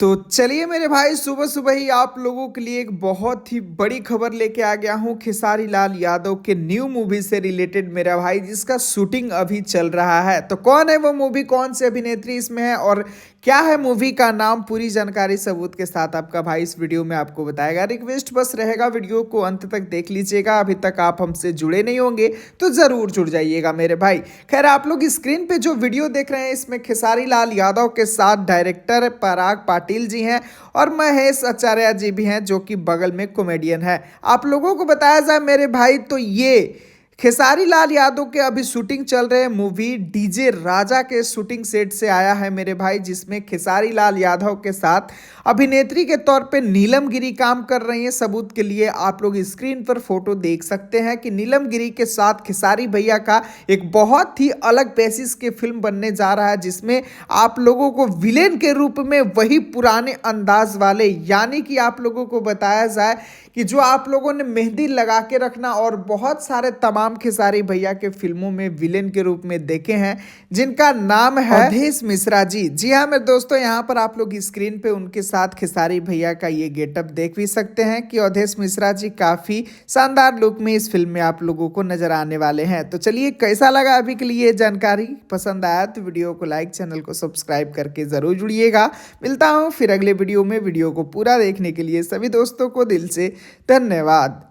तो चलिए मेरे भाई सुबह सुबह ही आप लोगों के लिए एक बहुत ही बड़ी खबर लेके आ गया हूँ खेसारी लाल यादव के न्यू मूवी से रिलेटेड मेरा भाई, जिसका शूटिंग अभी चल रहा है। तो कौन है वो मूवी, कौन सी अभिनेत्री इसमें है और क्या है मूवी का नाम, पूरी जानकारी सबूत के साथ आपका भाई इस वीडियो में आपको बताएगा। रिक्वेस्ट बस रहेगा वीडियो को अंत तक देख लीजिएगा। अभी तक आप हमसे जुड़े नहीं होंगे तो जरूर जुड़ जाइएगा मेरे भाई। खैर, आप लोग स्क्रीन पे जो वीडियो देख रहे हैं इसमें खेसारी लाल यादव के साथ डायरेक्टर पराग पाटिल जी हैं और महेश आचार्य जी भी हैं, जो कि बगल में कॉमेडियन है। आप लोगों को बताया जाए मेरे भाई, तो ये खेसारी लाल यादव के अभी शूटिंग चल रहे मूवी डीजे राजा के शूटिंग सेट से आया है मेरे भाई, जिसमें खेसारी लाल यादव के साथ अभिनेत्री के तौर पे नीलम गिरी काम कर रही हैं। सबूत के लिए आप लोग स्क्रीन पर फोटो देख सकते हैं कि नीलम गिरी के साथ खेसारी भैया का एक बहुत ही अलग बेसिस के फिल्म बनने जा रहा है, जिसमें आप लोगों को विलेन के रूप में वही पुराने अंदाज वाले, यानी कि आप लोगों को बताया जाए कि जो आप लोगों ने मेहंदी लगा के रखना और बहुत सारे तमाम खेसारी भैया के फिल्मों में विलेन के रूप में देखे हैं, जिनका नाम है अवधेश मिश्रा जी। जी हाँ मेरे दोस्तों, यहाँ पर आप लोग स्क्रीन पे उनके साथ खेसारी भैया का ये गेटअप देख भी सकते हैं कि अवधेश मिश्रा जी काफी शानदार लुक में इस फिल्म में आप लोगों को नजर आने वाले हैं। तो चलिए, कैसा लगा अभी के लिए जानकारी, पसंद आया तो वीडियो को लाइक, चैनल को सब्सक्राइब करके जरूर जुड़िएगा। मिलता हूँ फिर अगले वीडियो में। वीडियो को पूरा देखने के लिए सभी दोस्तों को दिल से धन्यवाद।